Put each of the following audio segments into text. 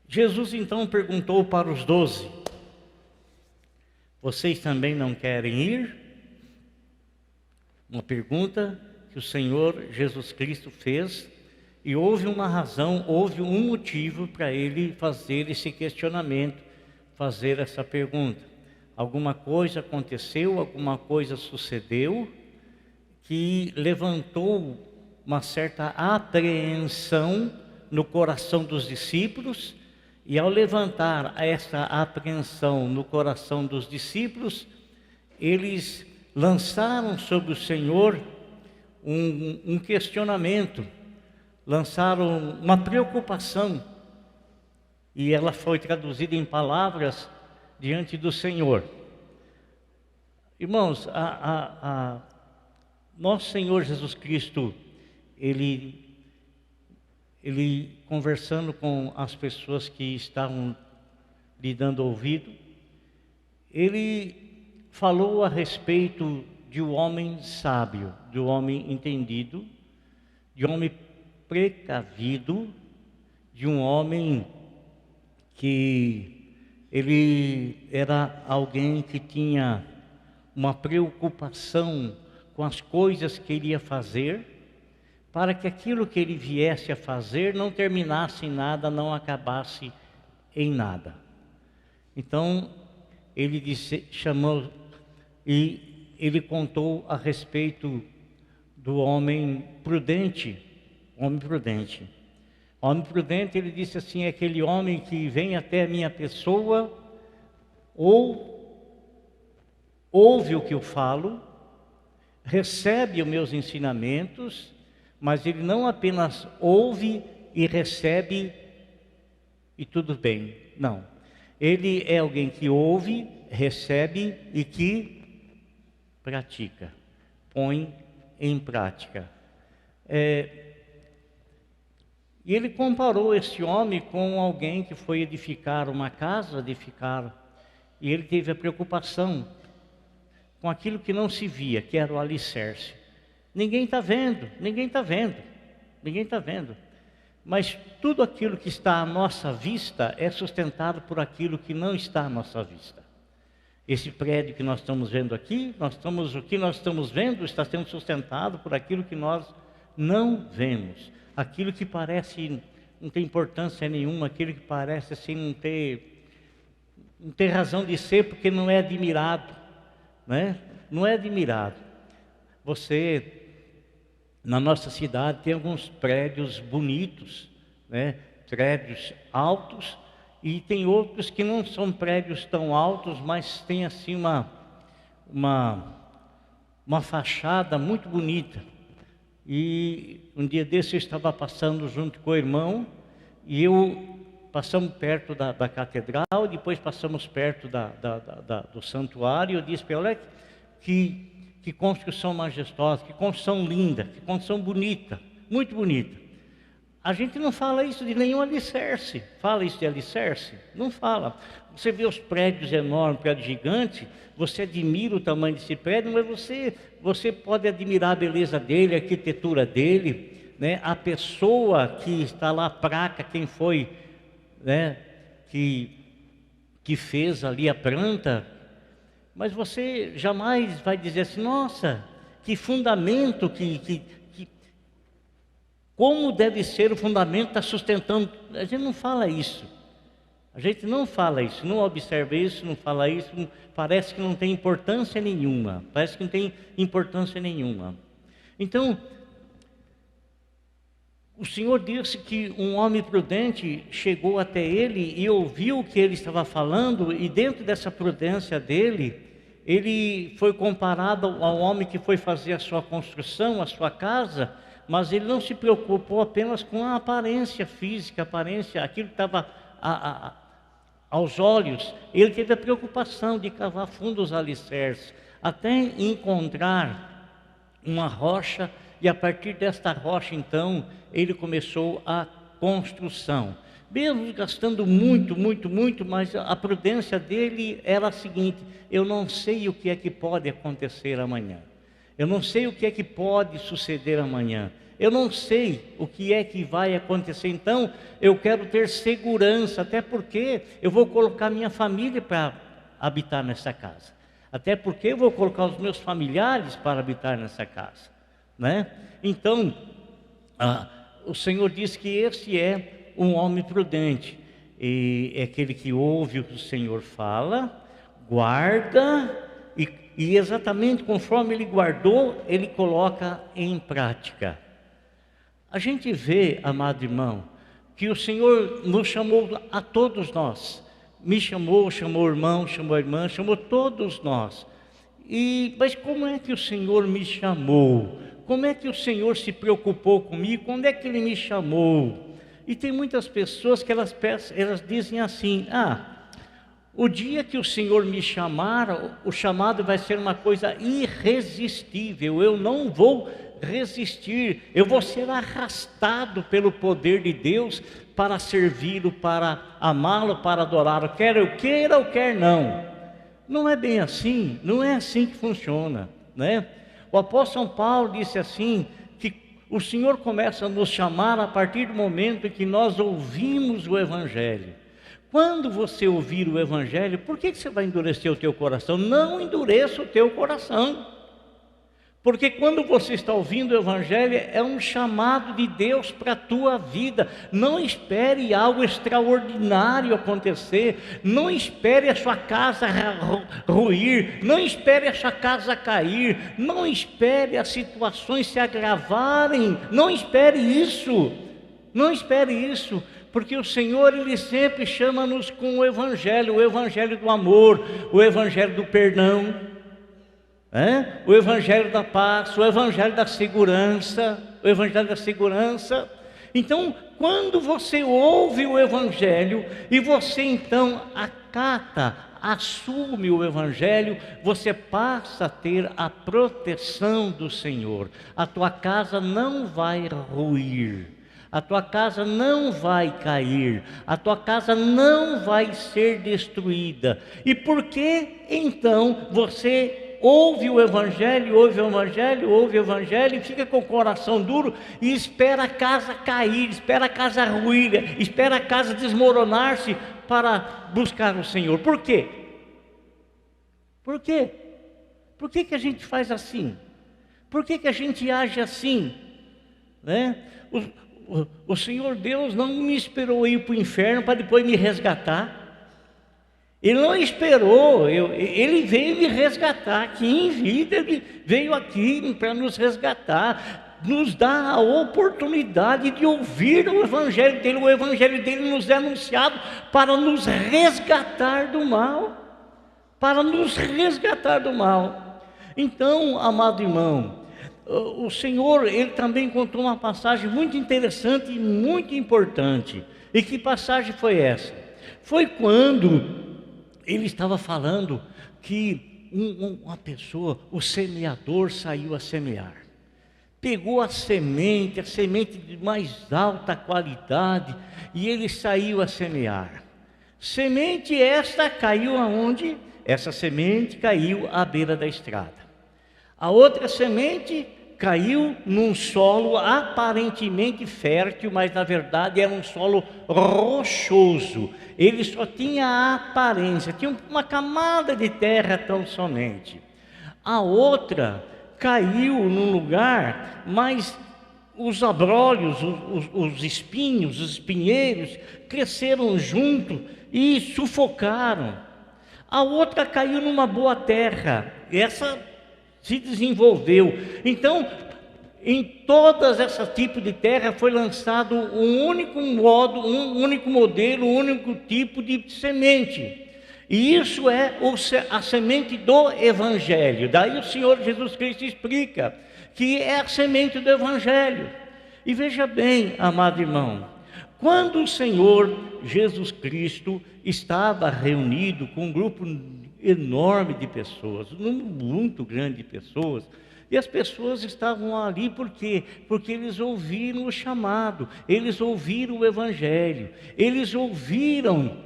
Jesus então perguntou para os 12: vocês também não querem ir? Uma pergunta que o Senhor Jesus Cristo fez, e houve uma razão, houve um motivo para ele fazer esse questionamento, fazer essa pergunta. Alguma coisa aconteceu, alguma coisa sucedeu que levantou uma certa apreensão no coração dos discípulos, e ao levantar essa apreensão no coração dos discípulos, eles lançaram sobre o Senhor um questionamento, lançaram uma preocupação, e ela foi traduzida em palavras diante do Senhor. Irmãos, nosso Senhor Jesus Cristo, Ele conversando com as pessoas que estavam lhe dando ouvido, Ele falou a respeito de um homem sábio, de um homem entendido, de um homem precavido, de um homem que ele era alguém que tinha uma preocupação com as coisas que ele ia fazer, para que aquilo que ele viesse a fazer não terminasse em nada, não acabasse em nada. Então, ele chamou e ele contou a respeito do homem prudente. Homem prudente. Homem prudente, ele disse assim, é aquele homem que vem até a minha pessoa, ou ouve o que eu falo, recebe os meus ensinamentos, mas ele não apenas ouve e recebe e tudo bem, não. Ele é alguém que ouve, recebe e que pratica, põe em prática. E ele comparou esse homem com alguém que foi edificar uma casa, e ele teve a preocupação com aquilo que não se via, que era o alicerce. Ninguém está vendo, ninguém está vendo, ninguém está vendo. Mas tudo aquilo que está à nossa vista é sustentado por aquilo que não está à nossa vista. Esse prédio que nós estamos vendo aqui, o que nós estamos vendo está sendo sustentado por aquilo que nós não vemos. Aquilo que parece não ter importância nenhuma, aquilo que parece assim não ter razão de ser, porque não é admirado, né? Não é admirado. Na nossa cidade tem alguns prédios bonitos, né? Prédios altos, e tem outros que não são prédios tão altos, mas tem assim uma fachada muito bonita. E um dia desse eu estava passando junto com o irmão, e passamos perto da catedral, depois passamos perto do santuário, e eu disse para ele, olha que construção majestosa, que construção linda, que construção bonita, muito bonita. A gente não fala isso de nenhum alicerce. Fala isso de alicerce? Não fala. Você vê os prédios enormes, prédios gigantes, você admira o tamanho desse prédio, mas você pode admirar a beleza dele, a arquitetura dele, né? A pessoa que está lá, a placa, quem foi, né? que fez ali a planta. Mas você jamais vai dizer assim, nossa, que fundamento, como deve ser o fundamento, está sustentando. A gente não fala isso. A gente não fala isso, não observa isso, não fala isso, parece que não tem importância nenhuma. Parece que não tem importância nenhuma. Então, o Senhor disse que um homem prudente chegou até ele e ouviu o que ele estava falando, e dentro dessa prudência dele, ele foi comparado ao homem que foi fazer a sua construção, a sua casa, mas ele não se preocupou apenas com a aparência física, aquilo que estava aos olhos. Ele teve a preocupação de cavar fundo os alicerces, até encontrar uma rocha, e a partir desta rocha, então, ele começou a construção. Mesmo gastando muito, mas a prudência dele era a seguinte: eu não sei o que é que pode acontecer amanhã. Eu não sei o que é que pode suceder amanhã. Eu não sei o que é que vai acontecer, então eu quero ter segurança, até porque eu vou colocar minha família para habitar nessa casa. Até porque eu vou colocar os meus familiares para habitar nessa casa, né? Então, o Senhor diz que esse é um homem prudente, e é aquele que ouve o que o Senhor fala, guarda, e exatamente conforme ele guardou, ele coloca em prática. A gente vê, amado irmão, que o Senhor nos chamou a todos nós. Me chamou, chamou o irmão, chamou a irmã, chamou todos nós. Mas como é que o Senhor me chamou? Como é que o Senhor se preocupou comigo? Quando é que Ele me chamou? E tem muitas pessoas que elas dizem assim: o dia que o Senhor me chamar, o chamado vai ser uma coisa irresistível, eu não vou resistir, eu vou ser arrastado pelo poder de Deus para servi-lo, para amá-lo, para adorá-lo, quer eu queira ou quer não. Não é bem assim, não é assim que funciona, né? O apóstolo São Paulo disse assim, que o Senhor começa a nos chamar a partir do momento em que nós ouvimos o Evangelho. Quando você ouvir o Evangelho, por que você vai endurecer o teu coração? Não endureça o teu coração. Porque quando você está ouvindo o Evangelho, é um chamado de Deus para a tua vida. Não espere algo extraordinário acontecer. Não espere a sua casa ruir. Não espere a sua casa cair. Não espere as situações se agravarem. Não espere isso. Não espere isso. Porque o Senhor, Ele sempre chama-nos com o Evangelho do amor, o Evangelho do perdão. O Evangelho da paz, o Evangelho da segurança, o Evangelho da segurança. Então, quando você ouve o Evangelho e você então acata, assume o Evangelho, você passa a ter a proteção do Senhor. A tua casa não vai ruir, a tua casa não vai cair, a tua casa não vai ser destruída. E por que então você ouve o Evangelho e fica com o coração duro e espera a casa cair, espera a casa ruir, espera a casa desmoronar-se para buscar o Senhor? Por quê? Por quê? Por que que a gente faz assim? Por que que a gente age assim? Né? O Senhor Deus não me esperou ir para o inferno para depois me resgatar. Ele não esperou, Ele veio me resgatar aqui em vida, Ele veio aqui para nos resgatar, nos dá a oportunidade de ouvir o Evangelho dele nos é anunciado para nos resgatar do mal, Então, amado irmão, o Senhor, Ele também contou uma passagem muito interessante e muito importante. E que passagem foi essa? Foi quando Ele estava falando que uma pessoa, o semeador, saiu a semear. Pegou a semente de mais alta qualidade, e ele saiu a semear. Semente esta caiu aonde? Essa semente caiu à beira da estrada. A outra semente caiu num solo aparentemente fértil, mas na verdade era um solo rochoso. Ele só tinha a aparência, tinha uma camada de terra tão somente. A outra caiu num lugar, mas os abrolhos, os espinhos, os espinheiros cresceram junto e sufocaram. A outra caiu numa boa terra, essa se desenvolveu. Então, em todas essas tipos de terra foi lançado um único modelo, um único tipo de semente. E isso é a semente do Evangelho. Daí o Senhor Jesus Cristo explica que é a semente do Evangelho. E veja bem, amado irmão, quando o Senhor Jesus Cristo estava reunido com um grupo enorme de pessoas, um número muito grande de pessoas, e as pessoas estavam ali por quê? Porque eles ouviram o chamado, eles ouviram o Evangelho, eles ouviram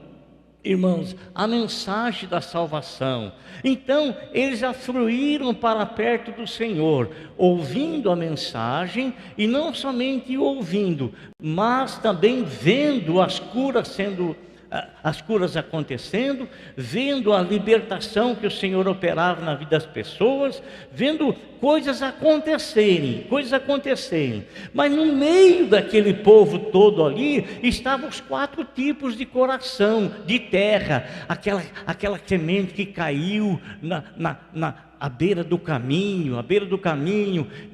irmãos, a mensagem da salvação. Então, eles afluíram para perto do Senhor, ouvindo a mensagem, e não somente ouvindo, mas também vendo as curas acontecendo, vendo a libertação que o Senhor operava na vida das pessoas, vendo coisas acontecerem. Mas no meio daquele povo todo ali, estavam os 4 tipos de coração, de terra, aquela semente que caiu à beira do caminho,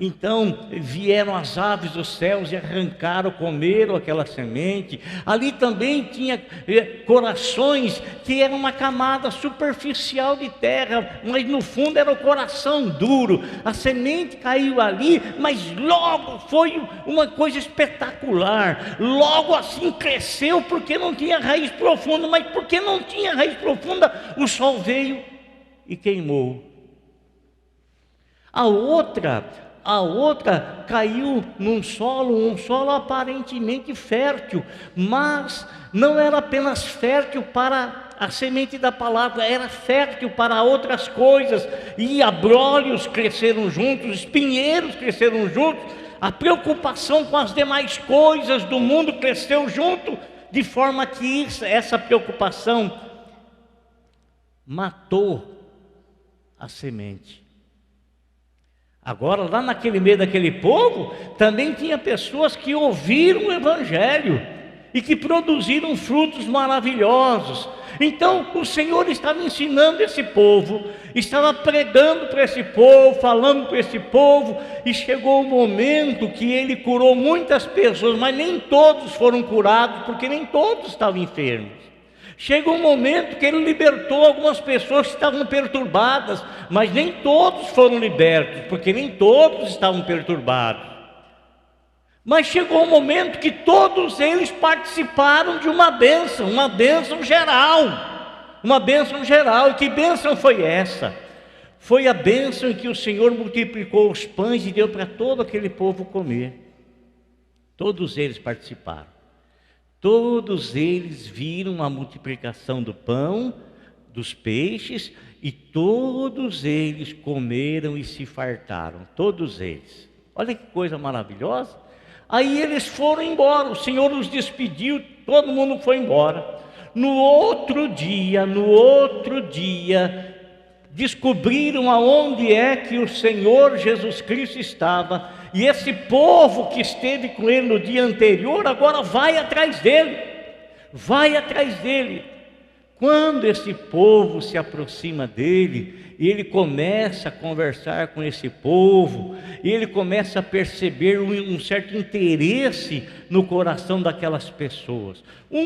então vieram as aves dos céus e arrancaram, comeram aquela semente. Ali também tinha corações que eram uma camada superficial de terra, mas no fundo era o coração duro. A semente caiu ali, mas logo foi uma coisa espetacular, logo assim cresceu, porque não tinha raiz profunda. Mas porque não tinha raiz profunda, o sol veio e queimou. A outra caiu num solo aparentemente fértil, mas não era apenas fértil para a semente da palavra, era fértil para outras coisas, e abrolhos cresceram juntos, espinheiros cresceram juntos, a preocupação com as demais coisas do mundo cresceu junto, de forma que essa preocupação matou a semente. Agora, lá naquele meio daquele povo, também tinha pessoas que ouviram o Evangelho e que produziram frutos maravilhosos. Então, o Senhor estava ensinando esse povo, estava pregando para esse povo, falando para esse povo, e chegou o momento que Ele curou muitas pessoas, mas nem todos foram curados, porque nem todos estavam enfermos. Chegou um momento que Ele libertou algumas pessoas que estavam perturbadas, mas nem todos foram libertos, porque nem todos estavam perturbados. Mas chegou um momento que todos eles participaram de uma bênção geral. E que bênção foi essa? Foi a bênção em que o Senhor multiplicou os pães e deu para todo aquele povo comer. Todos eles participaram. Todos eles viram a multiplicação do pão, dos peixes, e todos eles comeram e se fartaram, todos eles. Olha que coisa maravilhosa. Aí eles foram embora, o Senhor os despediu, todo mundo foi embora. No outro dia, descobriram aonde é que o Senhor Jesus Cristo estava, e esse povo que esteve com ele no dia anterior, agora vai atrás dele. Quando esse povo se aproxima dele, e ele começa a conversar com esse povo, e ele começa a perceber um certo interesse no coração daquelas pessoas, o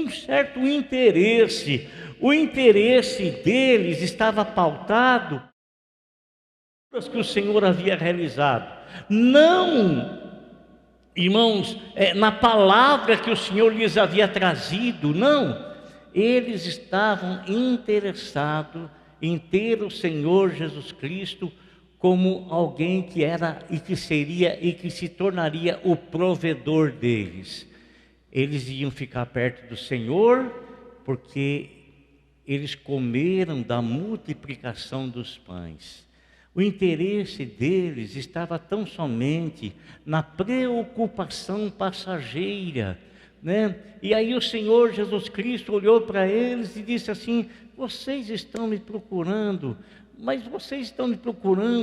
interesse deles estava pautado nas que o Senhor havia realizado, não, irmãos, na palavra que o Senhor lhes havia trazido, não. Eles estavam interessados em ter o Senhor Jesus Cristo como alguém que era e que seria e que se tornaria o provedor deles. Eles iam ficar perto do Senhor porque eles comeram da multiplicação dos pães. O interesse deles estava tão somente na preocupação passageira, né? E aí o Senhor Jesus Cristo olhou para eles e disse assim: vocês estão me procurando,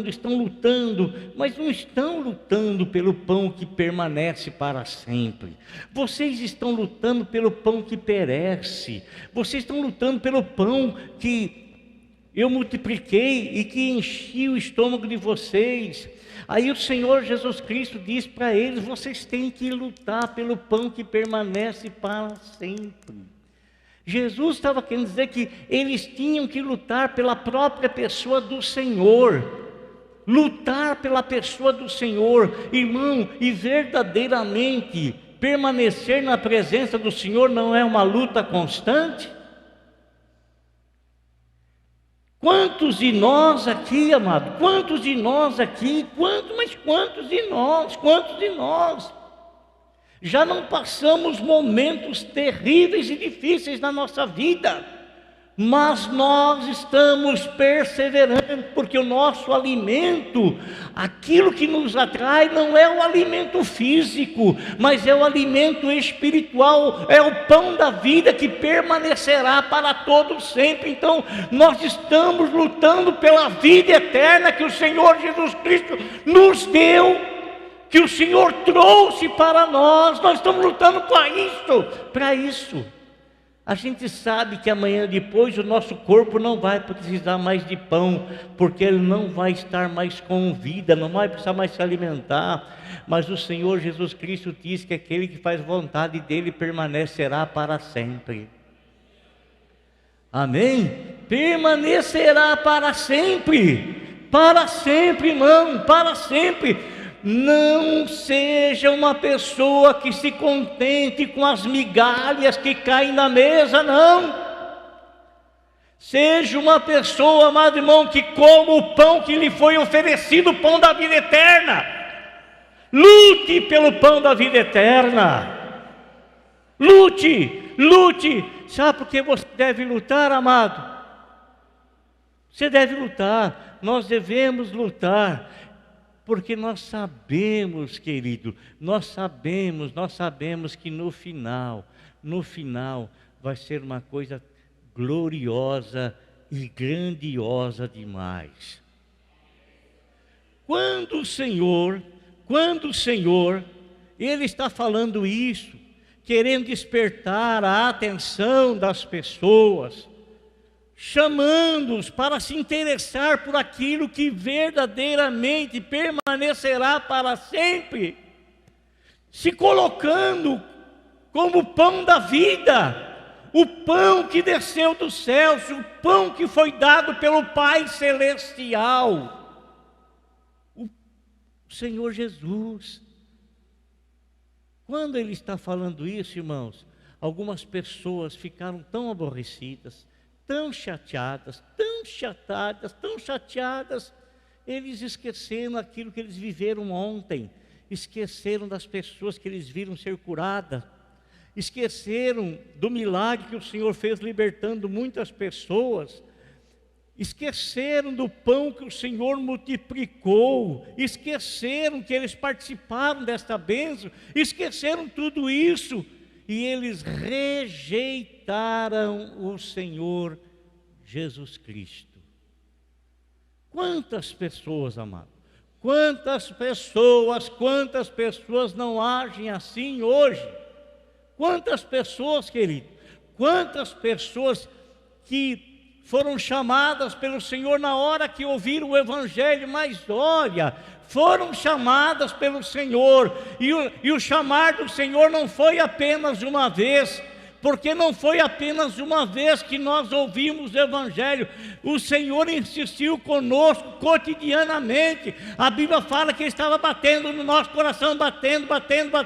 estão lutando, mas não estão lutando pelo pão que permanece para sempre. Vocês estão lutando pelo pão que perece. Vocês estão lutando pelo pão que eu multipliquei e que enchi o estômago de vocês. Aí o Senhor Jesus Cristo diz para eles: vocês têm que lutar pelo pão que permanece para sempre. Jesus estava querendo dizer que eles tinham que lutar pela própria pessoa do Senhor. Lutar pela pessoa do Senhor, irmão, e verdadeiramente permanecer na presença do Senhor não é uma luta constante? Quantos de nós aqui, amado, quantos de nós já não passamos momentos terríveis e difíceis na nossa vida, Mas nós estamos perseverando, porque o nosso alimento, aquilo que nos atrai, não é o alimento físico, mas é o alimento espiritual, é o pão da vida que permanecerá para todos sempre. Então, nós estamos lutando pela vida eterna que o Senhor Jesus Cristo nos deu, que o Senhor trouxe para nós. Nós estamos lutando para isso. A gente sabe que amanhã depois o nosso corpo não vai precisar mais de pão, porque ele não vai estar mais com vida, não vai precisar mais se alimentar. Mas o Senhor Jesus Cristo diz que aquele que faz vontade dele permanecerá para sempre. Amém? Permanecerá para sempre, irmão, para sempre. Não seja uma pessoa que se contente com as migalhas que caem na mesa, não. Seja uma pessoa, amado irmão, que coma o pão que lhe foi oferecido, o pão da vida eterna. Lute pelo pão da vida eterna. Lute. Sabe por que você deve lutar, amado? Você deve lutar, nós devemos lutar. Porque nós sabemos, querido, nós sabemos que no final vai ser uma coisa gloriosa e grandiosa demais. Quando o Senhor, Ele está falando isso, querendo despertar a atenção das pessoas, chamando-os para se interessar por aquilo que verdadeiramente permanecerá para sempre, se colocando como pão da vida, o pão que desceu dos céus, o pão que foi dado pelo Pai Celestial, o Senhor Jesus. Quando Ele está falando isso, irmãos, algumas pessoas ficaram tão aborrecidas, tão chateadas, eles esqueceram aquilo que eles viveram ontem, esqueceram das pessoas que eles viram ser curadas, esqueceram do milagre que o Senhor fez libertando muitas pessoas, esqueceram do pão que o Senhor multiplicou, esqueceram que eles participaram desta bênção, esqueceram tudo isso, e eles rejeitaram o Senhor Jesus Cristo. Quantas pessoas, amado, quantas pessoas não agem assim hoje? Quantas pessoas, querido, quantas pessoas que foram chamadas pelo Senhor na hora que ouviram o Evangelho, mas olha, foram chamadas pelo Senhor, e o chamar do Senhor não foi apenas uma vez, porque não foi apenas uma vez que nós ouvimos o Evangelho, o Senhor insistiu conosco cotidianamente. A Bíblia fala que Ele estava batendo no nosso coração, batendo,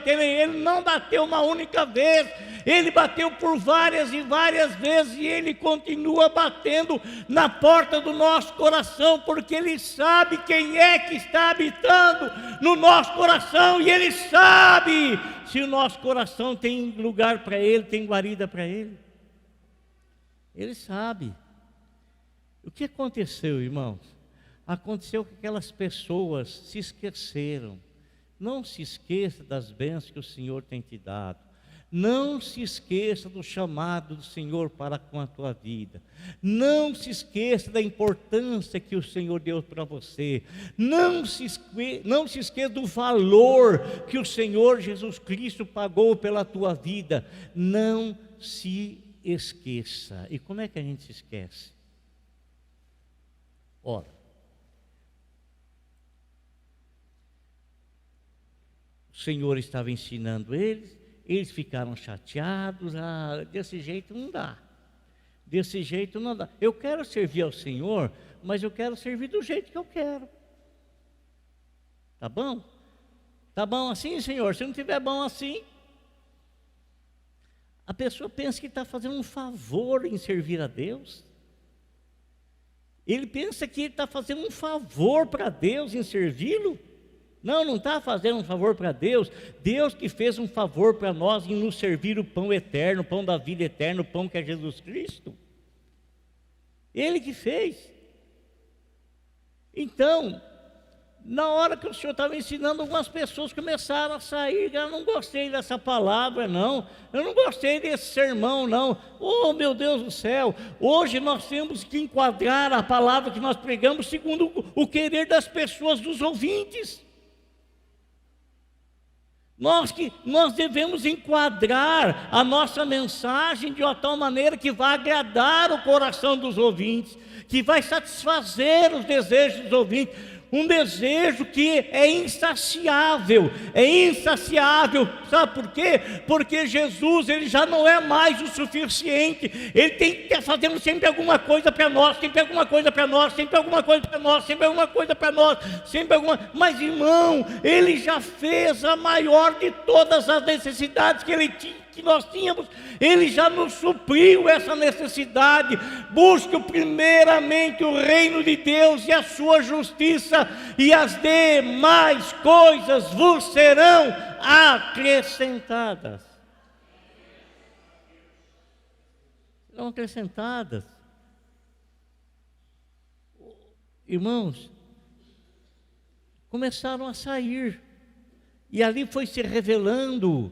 e Ele não bateu uma única vez, Ele bateu por várias e várias vezes, e Ele continua batendo na porta do nosso coração, porque Ele sabe quem é que está habitando no nosso coração, e Ele sabe se o nosso coração tem lugar para Ele, tem guarida para Ele. Ele sabe. O que aconteceu, irmãos? Aconteceu que aquelas pessoas se esqueceram. Não se esqueça das bênçãos que o Senhor tem te dado. Não se esqueça do chamado do Senhor para com a tua vida. Não se esqueça da importância que o Senhor deu para você. Não se esqueça do valor que o Senhor Jesus Cristo pagou pela tua vida. Não se esqueça. E como é que a gente se esquece? Ora, o Senhor estava ensinando eles ficaram chateados, desse jeito não dá, eu quero servir ao Senhor, mas eu quero servir do jeito que eu quero, tá bom assim, Senhor? Se não tiver bom assim, a pessoa pensa que está fazendo um favor em servir a Deus, ele pensa que ele está fazendo um favor para Deus em servi-lo. Não está fazendo um favor para Deus. Deus que fez um favor para nós em nos servir o pão eterno, o pão da vida eterna, o pão que é Jesus Cristo. Ele que fez. Então, na hora que o Senhor estava ensinando, algumas pessoas começaram a sair. Eu não gostei dessa palavra, não. Eu não gostei desse sermão, não. Oh, meu Deus do céu. Hoje nós temos que enquadrar a palavra que nós pregamos segundo o querer das pessoas, dos ouvintes. Nós devemos enquadrar a nossa mensagem de uma tal maneira que vai agradar o coração dos ouvintes, que vai satisfazer os desejos dos ouvintes. Um desejo que é insaciável, sabe por quê? Porque Jesus, Ele já não é mais o suficiente, Ele tem que estar fazendo sempre alguma coisa para nós, sempre alguma coisa para nós, sempre alguma coisa para nós, sempre alguma coisa para nós, mas irmão, Ele já fez a maior de todas as necessidades que Ele tinha, que nós tínhamos. Ele já nos supriu essa necessidade. Busque primeiramente o reino de Deus e a sua justiça, e as demais coisas vos serão acrescentadas. Serão acrescentadas. Irmãos, começaram a sair, e ali foi se revelando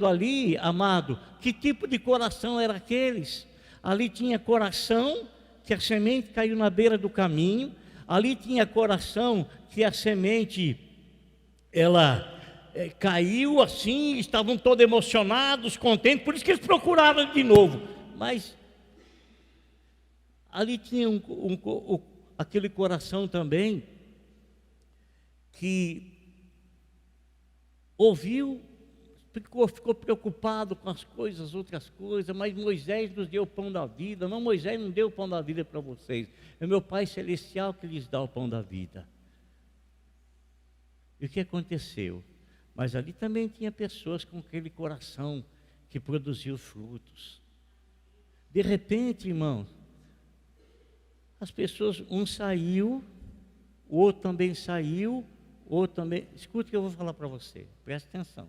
ali, amado, que tipo de coração era aqueles. Ali tinha coração que a semente caiu na beira do caminho, ali tinha coração que a semente, ela caiu assim, estavam todos emocionados, contentes, por isso que eles procuraram de novo. Mas ali tinha aquele coração também que ouviu, ficou preocupado com as coisas, outras coisas, mas Moisés nos deu o pão da vida. Não, Moisés não deu o pão da vida para vocês, é meu Pai Celestial que lhes dá o pão da vida. E o que aconteceu? Mas ali também tinha pessoas com aquele coração que produziu frutos. De repente, irmãos, as pessoas, um saiu, o outro também saiu, o outro também. Escute o que eu vou falar para você, preste atenção.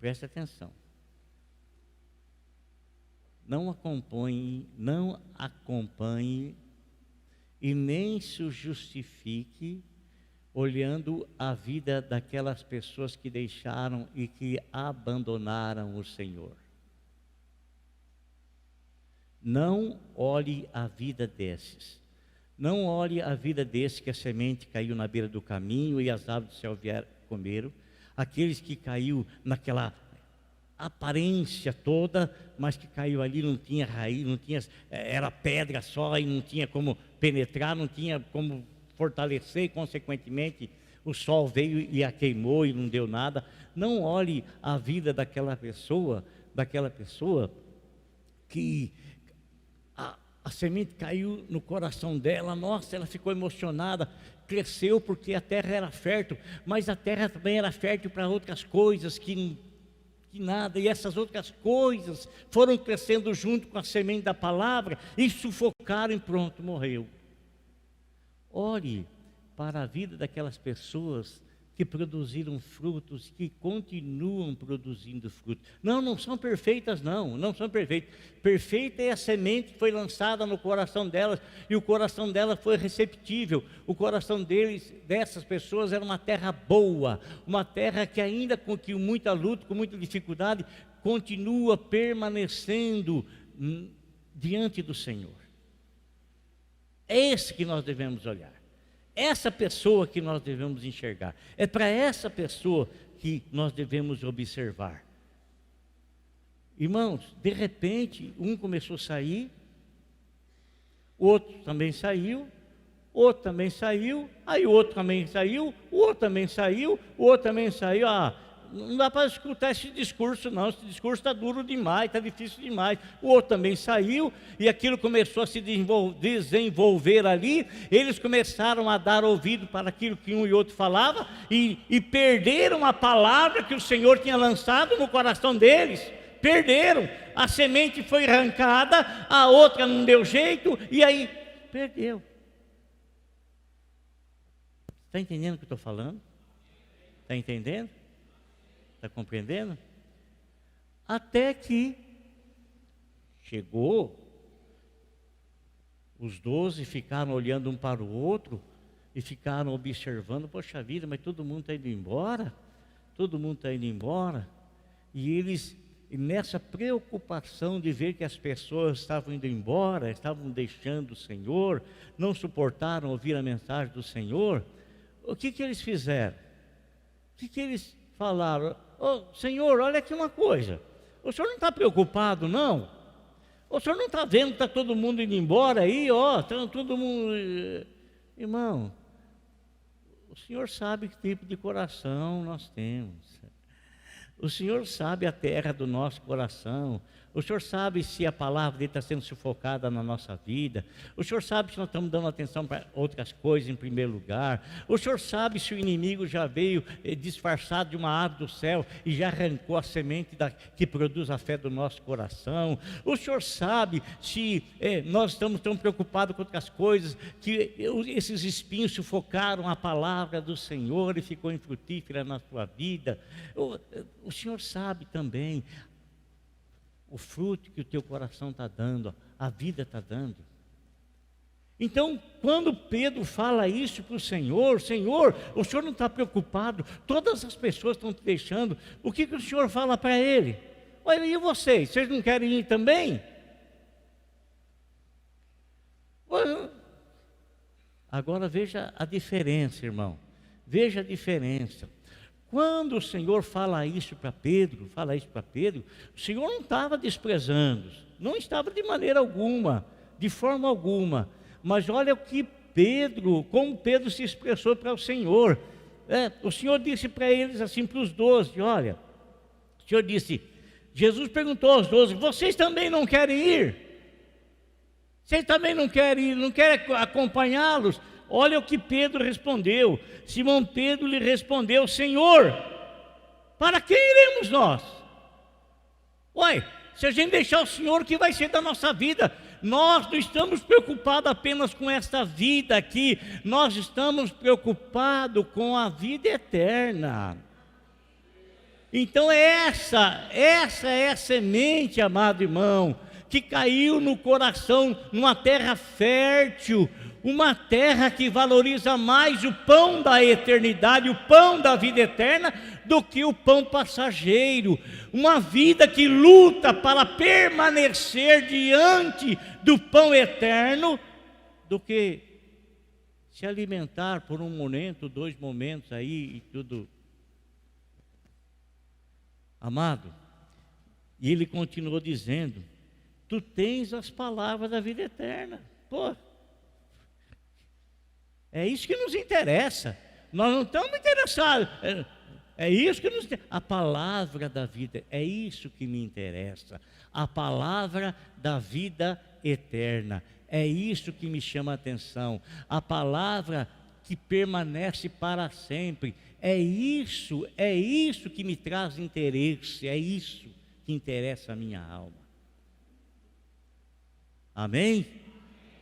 Preste atenção. Não acompanhe e nem se justifique olhando a vida daquelas pessoas que deixaram e que abandonaram o Senhor. Não olhe a vida desses. Não olhe a vida desses que a semente caiu na beira do caminho e as aves do céu vieram comeram. Aqueles que caiu naquela aparência toda, mas que caiu ali, não tinha raiz, não tinha, era pedra só e não tinha como penetrar, não tinha como fortalecer, e consequentemente o sol veio e a queimou e não deu nada. Não olhe a vida daquela pessoa que a semente caiu no coração dela, nossa, ela ficou emocionada, cresceu porque a terra era fértil, mas a terra também era fértil para outras coisas que nada, e essas outras coisas foram crescendo junto com a semente da palavra e sufocaram e pronto, morreu. Olhe para a vida daquelas pessoas que produziram frutos, que continuam produzindo frutos. Não são perfeitas, não são perfeitas. Perfeita é a semente que foi lançada no coração delas, e o coração delas foi receptível. O coração dessas pessoas era uma terra boa, uma terra que ainda com muita luta, com muita dificuldade, continua permanecendo diante do Senhor. É esse que nós devemos olhar. Essa pessoa que nós devemos enxergar. É para essa pessoa que nós devemos observar. Irmãos, de repente, um começou a sair, outro também saiu, outro também saiu, aí o outro também saiu, o outro também saiu, o outro também saiu. Não dá para escutar esse discurso não, esse discurso está duro demais, está difícil demais. O outro também saiu, e aquilo começou a se desenvolver ali. Eles começaram a dar ouvido para aquilo que um e outro falava, e perderam a palavra que o Senhor tinha lançado no coração deles. Perderam, a semente foi arrancada, a outra não deu jeito, e aí perdeu. Está entendendo o que eu estou falando? Está entendendo? Está compreendendo? Até que chegou Os 12 ficaram olhando um para o outro e ficaram observando, poxa vida, mas todo mundo está indo embora? Todo mundo está indo embora? E eles, nessa preocupação de ver que as pessoas estavam indo embora, estavam deixando o Senhor, não suportaram ouvir a mensagem do Senhor, o que eles fizeram? O que eles falaram? Senhor, olha aqui uma coisa, o Senhor não está preocupado, não? O Senhor não está vendo que está todo mundo indo embora aí, está todo mundo... Irmão, o Senhor sabe que tipo de coração nós temos. O Senhor sabe a terra do nosso coração. O Senhor sabe se a palavra dele está sendo sufocada na nossa vida. O Senhor sabe se nós estamos dando atenção para outras coisas em primeiro lugar. O Senhor sabe se o inimigo já veio disfarçado de uma ave do céu e já arrancou a semente que produz a fé do nosso coração. O Senhor sabe se nós estamos tão preocupados com outras coisas, que esses espinhos sufocaram a palavra do Senhor e ficou infrutífera na sua vida. O Senhor sabe também o fruto que o teu coração está dando, a vida está dando. Então, quando Pedro fala isso para o Senhor, Senhor, o Senhor não está preocupado, todas as pessoas estão te deixando, o que o Senhor fala para ele? Olha, e vocês não querem ir também? Agora veja a diferença, irmão, veja a diferença. Quando o Senhor fala isso para Pedro, o Senhor não estava desprezando, não estava de maneira alguma, de forma alguma. Mas olha o que como Pedro se expressou para o Senhor. O Senhor disse para eles assim, para os 12, olha, o Senhor disse, Jesus perguntou aos 12, vocês também não querem ir? Vocês também não querem ir, não querem acompanhá-los? Olha o que Pedro respondeu. Simão Pedro lhe respondeu, Senhor, para quem iremos nós? Se a gente deixar o Senhor, o que vai ser da nossa vida? Nós não estamos preocupados apenas com esta vida aqui, nós estamos preocupados com a vida eterna. Então essa é a semente, amado irmão, que caiu no coração, numa terra fértil, uma terra que valoriza mais o pão da eternidade, o pão da vida eterna, do que o pão passageiro. Uma vida que luta para permanecer diante do pão eterno, do que se alimentar por um momento, 2 momentos aí e tudo. Amado, e ele continuou dizendo, tu tens as palavras da vida eterna. É isso que nos interessa. Nós não estamos interessados. É isso que nos interessa. A palavra da vida, é isso que me interessa. A palavra da vida eterna. É isso que me chama a atenção. A palavra que permanece para sempre. É isso que me traz interesse. É isso que interessa a minha alma. Amém?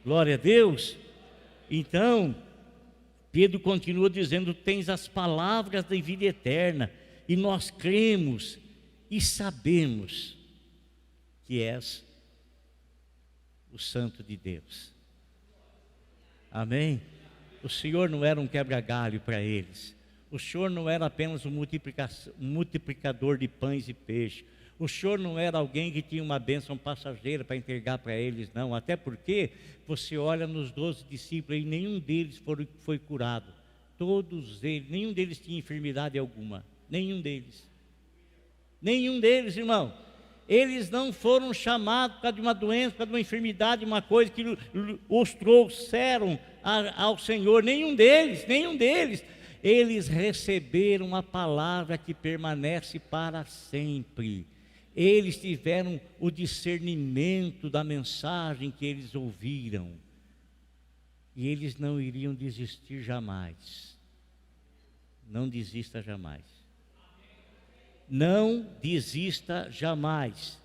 Glória a Deus. Então, Pedro continua dizendo, tens as palavras da vida eterna, e nós cremos e sabemos que és o Santo de Deus. Amém? O Senhor não era um quebra-galho para eles. O Senhor não era apenas um multiplicador de pães e peixes. O Senhor não era alguém que tinha uma bênção passageira para entregar para eles, não. Até porque você olha nos 12 discípulos e nenhum deles foi curado. Todos eles, nenhum deles tinha enfermidade alguma. Nenhum deles. Nenhum deles, irmão. Eles não foram chamados por causa de uma doença, por causa de uma enfermidade, uma coisa que os trouxeram ao Senhor. Nenhum deles. Eles receberam a palavra que permanece para sempre. Eles tiveram o discernimento da mensagem que eles ouviram. E eles não iriam desistir jamais. Não desista jamais. Não desista jamais.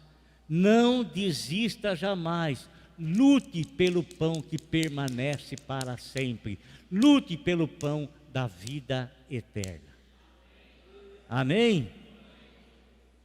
Não desista jamais. Lute pelo pão que permanece para sempre. Lute pelo pão da vida eterna. Amém?